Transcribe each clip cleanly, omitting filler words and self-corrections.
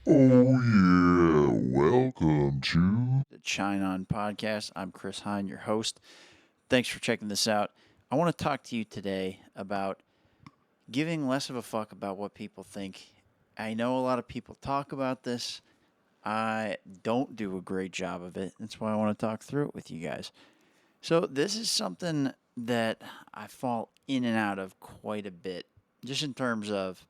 Oh yeah, welcome to The Chine On Podcast. I'm Chris Hine, your host. Thanks for checking this out. I want to talk to you today about giving less of a fuck about what people think. I know a lot of people talk about this. I don't do a great job of it. That's why I want to talk through it with you guys. So, this is something that I fall in and out of quite a bit, just in terms of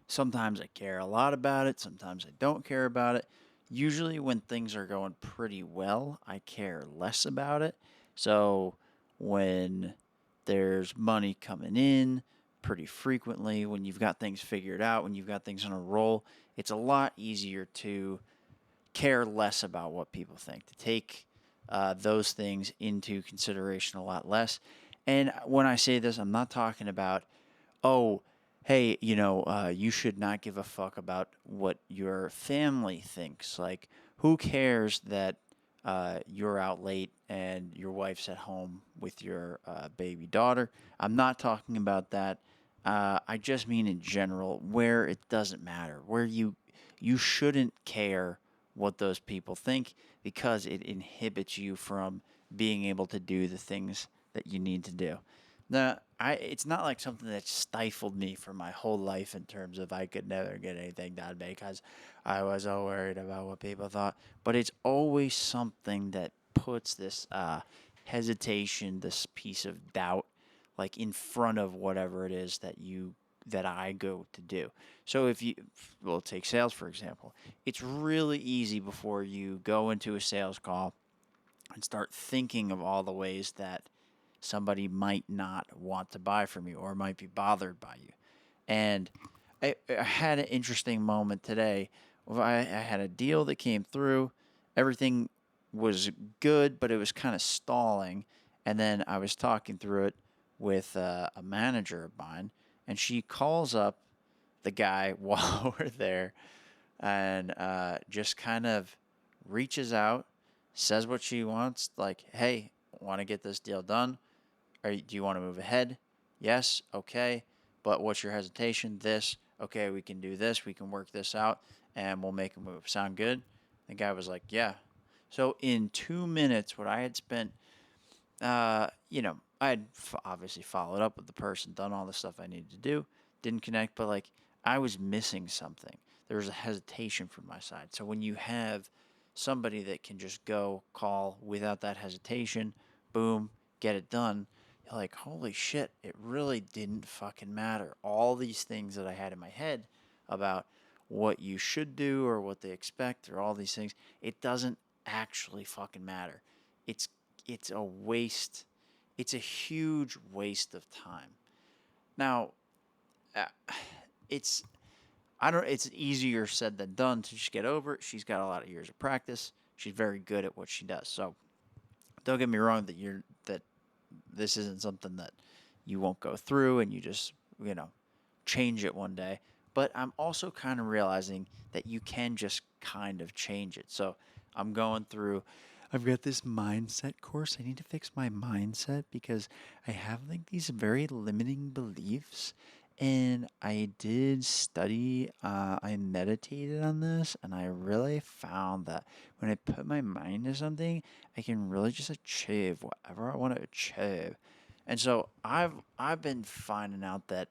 sometimes I care a lot about it, sometimes I don't care about it. Usually, when things are going pretty well, I care less about it. So, when there's money coming in pretty frequently, when you've got things figured out, when you've got things on a roll, it's a lot easier to care less about what people think, to take those things into consideration a lot less. And when I say this, I'm not talking about, oh, hey, you should not give a fuck about what your family thinks. Like, who cares that you're out late and your wife's at home with your baby daughter? I'm not talking about that. I just mean in general, where it doesn't matter, where you shouldn't care what those people think because it inhibits you from being able to do the things that you need to do. Now, it's not like something that stifled me for my whole life in terms of I could never get anything done because I was so worried about what people thought. But it's always something that puts this hesitation, this piece of doubt, like in front of whatever it is that I go to do. So if you, well, take sales for example, it's really easy before you go into a sales call and start thinking of all the ways that somebody might not want to buy from you or might be bothered by you. And I had an interesting moment today. I had a deal that came through. Everything was good, but it was kind of stalling. And then I was talking through it with a manager of mine, and she calls up the guy while we're there and just kind of reaches out, says what she wants, like, hey, want to get this deal done? Do you want to move ahead? Yes. Okay. But what's your hesitation? This. Okay, we can do this. We can work this out, and we'll make a move. Sound good? The guy was like, yeah. So in 2 minutes, what I had spent, I had obviously followed up with the person, done all the stuff I needed to do, didn't connect, but like I was missing something. There was a hesitation from my side. So when you have somebody that can just go call without that hesitation, boom, get it done, you're like, holy shit, it really didn't fucking matter. All these things that I had in my head about what you should do or what they expect or all these things, it doesn't actually fucking matter. It's it's a waste. It's a huge waste of time. Now, uh, it's I don't. It's easier said than done to just get over it. She's got a lot of years of practice. She's very good at what she does. So don't get me wrong that this isn't something that you won't go through and you just change it one day. But I'm also kind of realizing that you can just kind of change it. So I'm going through. I've got this mindset course. I need to fix my mindset because I have like these very limiting beliefs. And I did study, I meditated on this, and I really found that when I put my mind to something, I can really just achieve whatever I want to achieve. And so I've been finding out that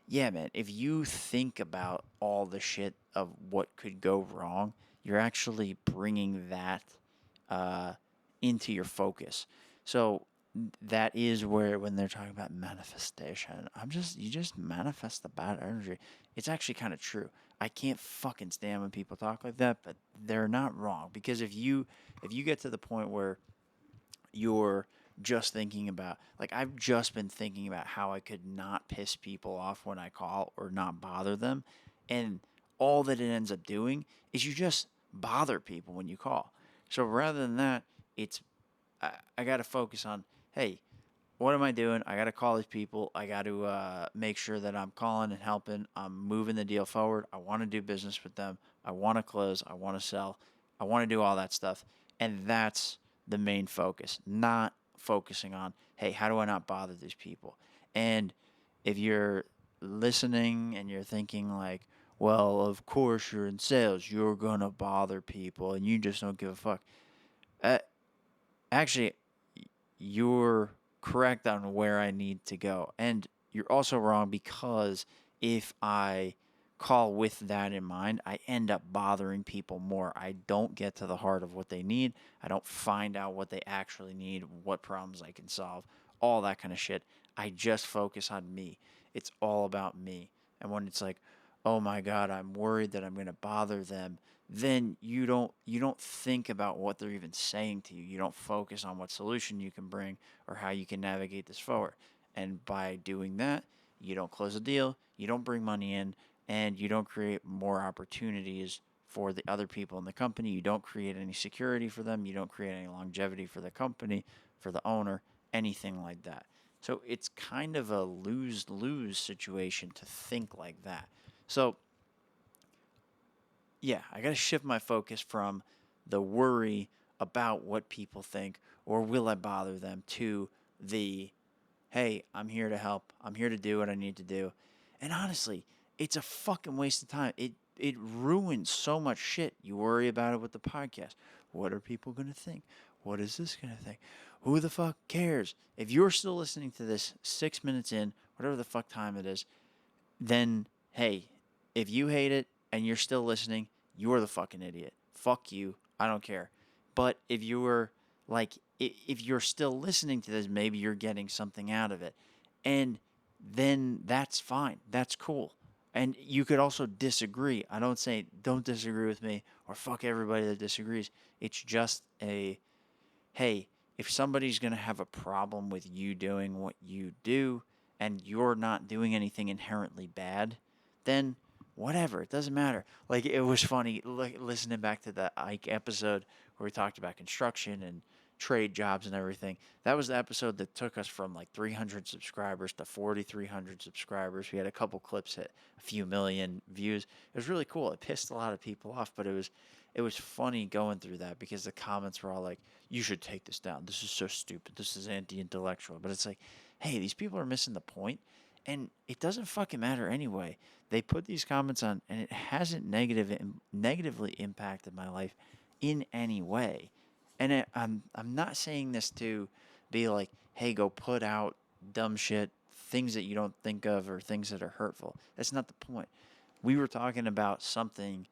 yeah, man, if you think about all the shit of what could go wrong, you're actually bringing that uh, into your focus. So that is where when they're talking about manifestation, you just manifest the bad energy. It's actually kind of true. I can't fucking stand when people talk like that, but they're not wrong because if you get to the point where you're just thinking about like I've just been thinking about how I could not piss people off when I call or not bother them. And all that it ends up doing is you just bother people when you call. So rather than that, it's I got to focus on, hey, what am I doing? I got to call these people. I got to make sure that I'm calling and helping. I'm moving the deal forward. I want to do business with them. I want to close. I want to sell. I want to do all that stuff. And that's the main focus, not focusing on, hey, how do I not bother these people? And if you're listening and you're thinking, like, well, of course you're in sales. You're going to bother people and you just don't give a fuck. Uh, Actually, you're correct on where I need to go. And you're also wrong because if I call with that in mind, I end up bothering people more. I don't get to the heart of what they need. I don't find out what they actually need, what problems I can solve, all that kind of shit. I just focus on me. It's all about me. And when it's like, oh my God, I'm worried that I'm going to bother them, then you don't think about what they're even saying to you. You don't focus on what solution you can bring or how you can navigate this forward. And by doing that, you don't close a deal, you don't bring money in, and you don't create more opportunities for the other people in the company. You don't create any security for them. You don't create any longevity for the company, for the owner, anything like that. So it's kind of a lose lose situation to think like that. So yeah, I got to shift my focus from the worry about what people think or will I bother them to the hey, I'm here to help. I'm here to do what I need to do. And honestly, it's a fucking waste of time. It ruins so much shit. You worry about it with the podcast. What are people going to think? What is this going to think? Who the fuck cares? If you're still listening to this 6 minutes in, whatever the fuck time it is, then hey, if you hate it and you're still listening, you're the fucking idiot. Fuck you. I don't care. But if you were like, if you're still listening to this, maybe you're getting something out of it. And then that's fine. That's cool. And you could also disagree. I don't say don't disagree with me or fuck everybody that disagrees. It's just a hey, if somebody's going to have a problem with you doing what you do and you're not doing anything inherently bad, then whatever, it doesn't matter. Like it was funny listening back to the Ike episode where we talked about construction and trade jobs and everything. That was the episode that took us from like 300 subscribers to 4,300 subscribers. We had a couple clips hit a few million views. It was really cool. It pissed a lot of people off, but it was funny going through that because the comments were all like, "You should take this down. This is so stupid. This is anti-intellectual." But it's like, hey, these people are missing the point, and it doesn't fucking matter anyway. They put these comments on, and it hasn't negatively impacted my life in any way. And I'm not saying this to be like, hey, go put out dumb shit, things that you don't think of, or things that are hurtful. That's not the point. We were talking about something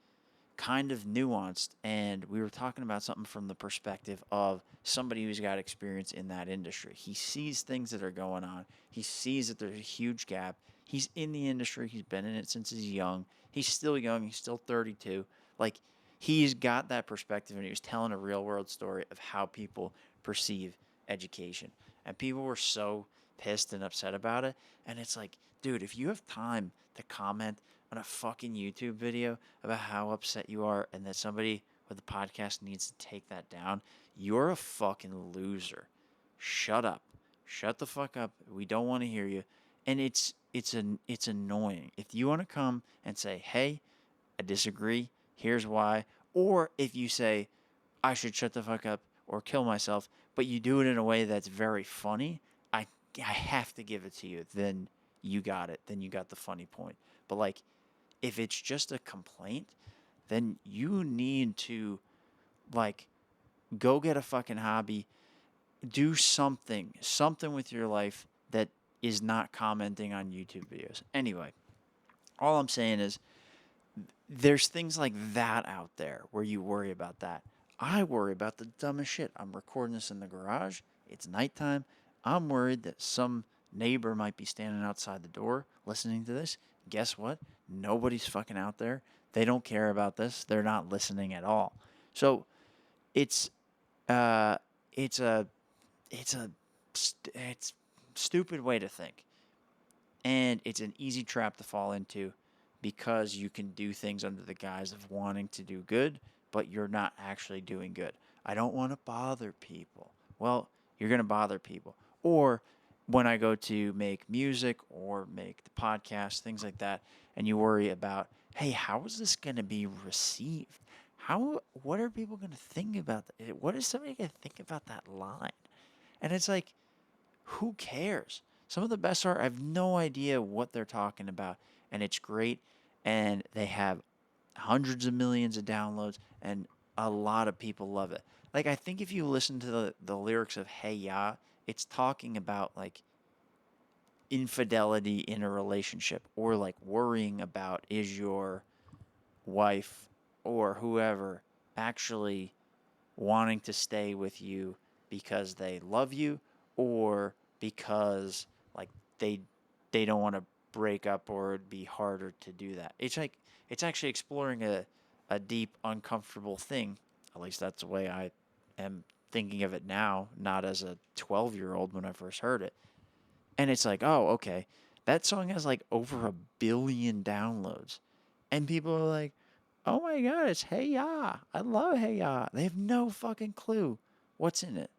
kind of nuanced, and we were talking about something from the perspective of somebody who's got experience in that industry. He sees things that are going on. He sees that there's a huge gap. He's in the industry. He's been in it since he's young. He's still young. He's still 32. Like, he's got that perspective, and he was telling a real world story of how people perceive education. And people were so pissed and upset about it. And it's like, dude, if you have time to comment on a fucking YouTube video about how upset you are and that somebody with a podcast needs to take that down, you're a fucking loser. Shut up. Shut the fuck up. We don't want to hear you. And it's annoying. If you want to come and say, "Hey, I disagree. Here's why," or if you say, "I should shut the fuck up or kill myself," but you do it in a way that's very funny, I have to give it to you. Then you got it. Then you got the funny point. But like if it's just a complaint, then you need to like go get a fucking hobby, do something with your life that is not commenting on YouTube videos. Anyway, all I'm saying is there's things like that out there where you worry about that. I worry about the dumbest shit. I'm recording this in the garage. It's nighttime. I'm worried that some neighbor might be standing outside the door listening to this. Guess what? Nobody's fucking out there. They don't care about this. They're not listening at all. So it's uh it's a it's a it's stupid way to think. And it's an easy trap to fall into because you can do things under the guise of wanting to do good, but you're not actually doing good. I don't want to bother people. Well, you're going to bother people. Or when I go to make music or make the podcast, things like that, and you worry about, hey, how is this going to be received? What are people going to think about that? What is somebody going to think about that line? And it's like, who cares? Some of the best art, I have no idea what they're talking about, and it's great. and they have hundreds of millions of downloads, and a lot of people love it. Like, I think if you listen to the lyrics of Hey Ya, it's talking about like infidelity in a relationship, or like worrying about, is your wife or whoever actually wanting to stay with you because they love you, or because like they they don't want to break up, or it'd be harder to do that. It's like it's actually exploring a deep uncomfortable thing. At least that's the way I am thinking of it now, not as a 12-year-old when I first heard it. And it's like, oh, okay, that song has like over 1 billion downloads, and people are like, oh my god, it's Hey Ya. I love Hey Ya. They have no fucking clue what's in it.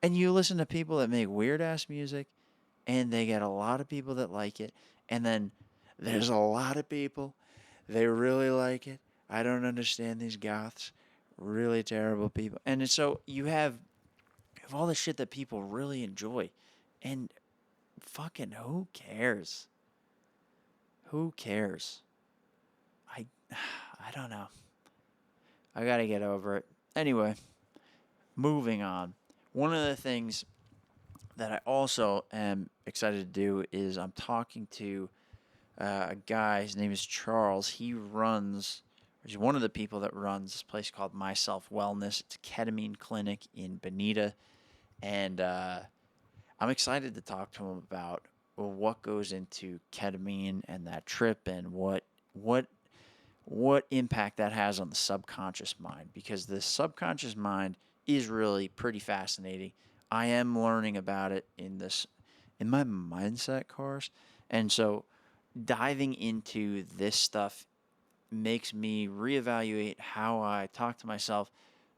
And you listen to people that make weird ass music, and they get a lot of people that like it. And then there's a lot of people, they really like it. I don't understand these goths. Really terrible people. And so you have all the shit that people really enjoy. And fucking who cares? Who cares? I I don't know. I gotta get over it. Anyway, moving on. One of the things that I also am excited to do is I'm talking to a guy. His name is Charles. He's one of the people that runs this place called Myself Wellness. It's a ketamine clinic in Bonita. And I'm excited to talk to him about what goes into ketamine and that trip, and what what impact that has on the subconscious mind, because the subconscious mind is really pretty fascinating. I am learning about it in my mindset course. And so diving into this stuff makes me reevaluate how I talk to myself,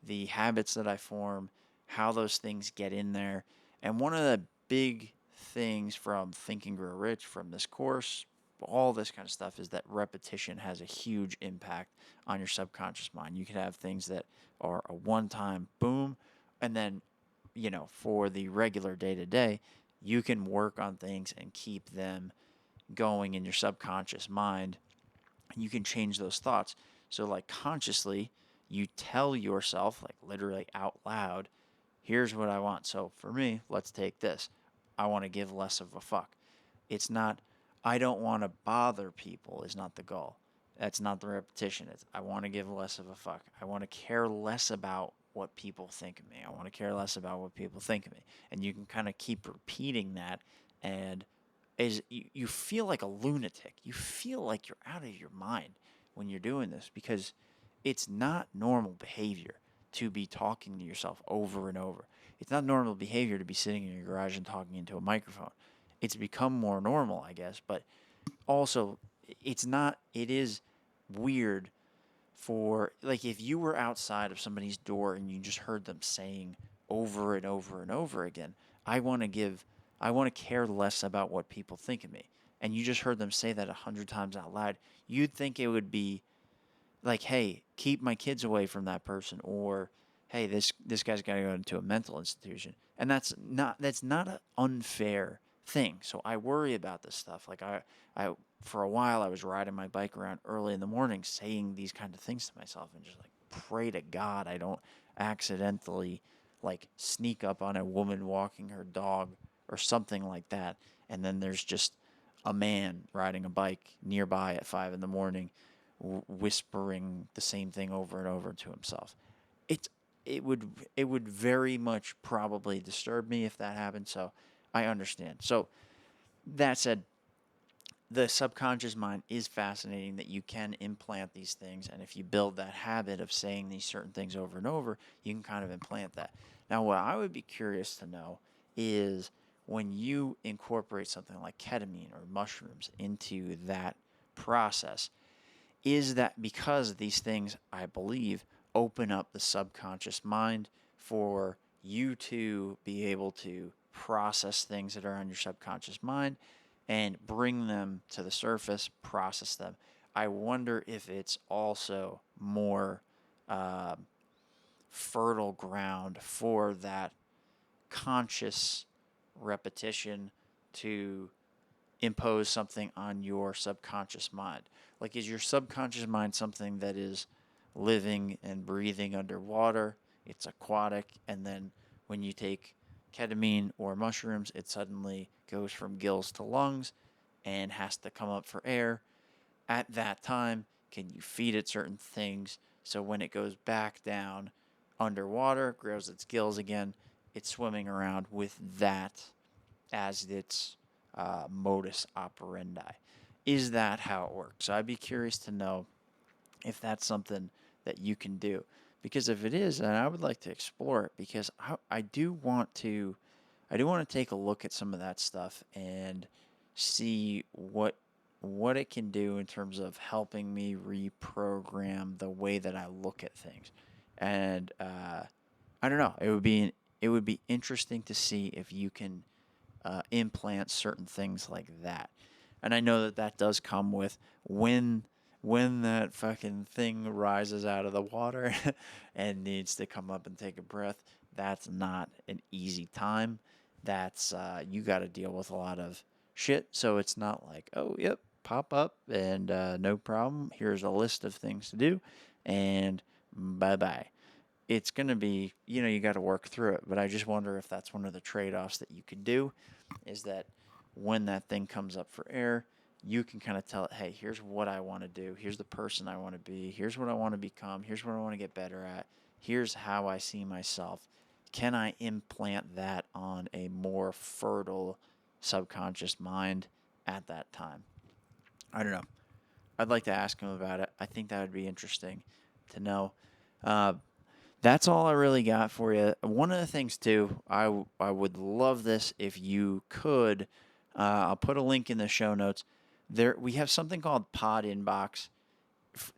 the habits that I form, how those things get in there. And one of the big things from Think and Grow Rich, from this course, all this kind of stuff, is that repetition has a huge impact on your subconscious mind. You can have things that are a one time boom, and then, for the regular day to day, you can work on things and keep them going in your subconscious mind, and you can change those thoughts. So, like, consciously, you tell yourself, like, literally out loud, here's what I want. So, for me, let's take this. I want to give less of a fuck. It's not, I don't want to bother people, is not the goal. That's not the repetition. It's, I want to give less of a fuck. I want to care less about what people think of me. I want to care less about what people think of me. And you can kind of keep repeating that, and you feel like a lunatic. You feel like you're out of your mind when you're doing this, because it's not normal behavior to be talking to yourself over and over. It's not normal behavior to be sitting in your garage and talking into a microphone. It's become more normal, I guess, but also it's not, it is weird for, like, if you were outside of somebody's door and you just heard them saying over and over and over again, I want to give, I want to care less about what people think of me. And you just heard them say that 100 times out loud, you'd think it would be like, hey, keep my kids away from that person, or hey, this guy's got to go into a mental institution. And that's not an unfair thing. So I worry about this stuff. Like, I for a while I was riding my bike around early in the morning saying these kind of things to myself, and just like pray to God I don't accidentally like sneak up on a woman walking her dog or something like that, and then there's just a man riding a bike nearby at 5 in the morning, whispering the same thing over and over to himself. It it would very much probably disturb me if that happened. So I understand. So that said, the subconscious mind is fascinating, that you can implant these things, and if you build that habit of saying these certain things over and over, you can kind of implant that. Now, what I would be curious to know is, when you incorporate something like ketamine or mushrooms into that process, is that because these things, I believe, open up the subconscious mind for you to be able to process things that are on your subconscious mind and bring them to the surface, process them. I wonder if it's also more uh, fertile ground for that conscious repetition to impose something on your subconscious mind. Like, is your subconscious mind something that is living and breathing underwater? It's aquatic, and then when you take ketamine or mushrooms, it suddenly goes from gills to lungs and has to come up for air. At that time, can you feed it certain things so when it goes back down underwater, grows its gills again, it's swimming around with that as its modus operandi? Is that how it works? So I'd be curious to know if that's something that you can do. Because if it is, then I would like to explore it because I do want to take a look at some of that stuff and see what it can do in terms of helping me reprogram the way that I look at things. And I don't know. It would be interesting to see if you can implant certain things like that. And I know that that does come with when that fucking thing rises out of the water and needs to come up and take a breath. That's not an easy time. That's you got to deal with a lot of shit. So it's not like, oh, yep, pop up and no problem. Here's a list of things to do, and bye bye. It's going to be, you got to work through it. But I just wonder if that's one of the trade offs that you could do is that when that thing comes up for air, you can kind of tell it, hey, here's what I want to do. Here's the person I want to be. Here's what I want to become. Here's what I want to get better at. Here's how I see myself. Can I implant that on a more fertile subconscious mind at that time? I don't know. I'd like to ask him about it. I think that would be interesting to know. Uh, that's all I really got for you. One of the things too, I would love this if you could. I'll put a link in the show notes. There we have something called Pod Inbox.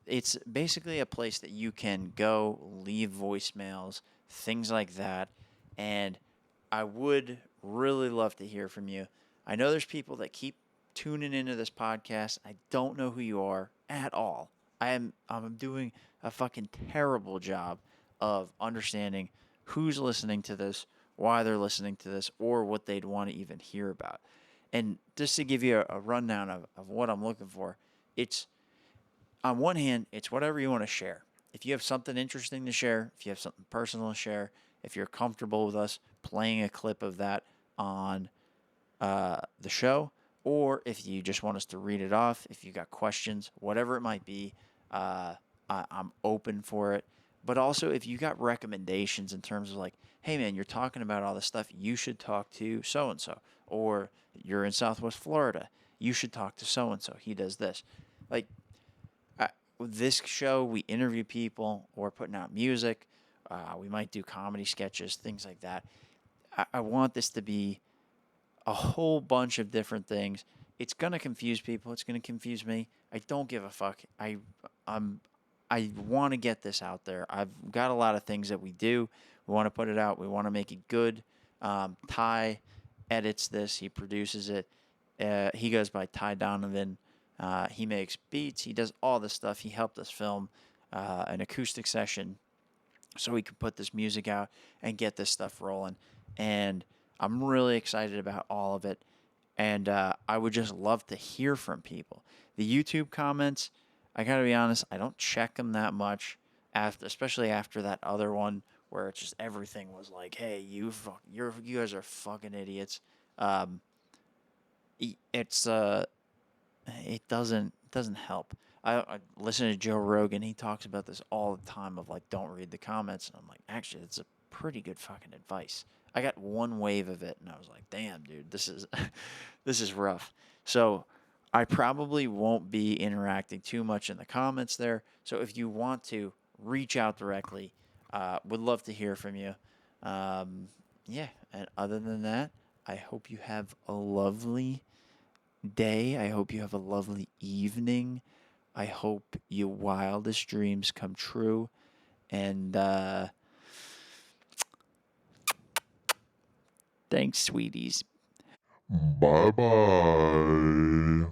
It's basically a place that you can go leave voicemails, things like that, and I would really love to hear from you. I know there's people that keep tuning into this podcast. I don't know who you are at all. I'm doing a fucking terrible job of understanding who's listening to this, why they're listening to this, or what they'd want to even hear about. And just to give you a rundown of what I'm looking for, it's on one hand, it's whatever you want to share. If you have something interesting to share, if you have something personal to share, if you're comfortable with us playing a clip of that on the show, or if you just want us to read it off, if you got questions, whatever it might be, I'm open for it. But also, if you got recommendations in terms of like, hey man, you're talking about all this stuff, you should talk to so and so, or you're in Southwest Florida, you should talk to so and so. He does this. Like, this show, we interview people, we're putting out music, we might do comedy sketches, things like that. I want this to be a whole bunch of different things. It's gonna confuse people. It's gonna confuse me. I don't give a fuck. I'm I want to get this out there. I've got a lot of things that we do. We want to put it out. We want to make it good. Ty edits this. He produces it. He goes by Ty Donovan. He makes beats. He does all this stuff. He helped us film an acoustic session so we could put this music out and get this stuff rolling. And I'm really excited about all of it. And I would just love to hear from people. The YouTube comments, I gotta be honest, I don't check them that much, especially after that other one where it's just everything was like, "Hey, you guys are fucking idiots." Um, it's it doesn't help. I listen to Joe Rogan. He talks about this all the time of like, don't read the comments. And I'm like, actually, it's a pretty good fucking advice. I got one wave of it, and I was like, damn, dude, this is this is rough. So I probably won't be interacting too much in the comments there. So if you want to reach out directly, would love to hear from you. Um, yeah, and other than that, I hope you have a lovely day. I hope you have a lovely evening. I hope your wildest dreams come true. And thanks, sweeties. Bye bye.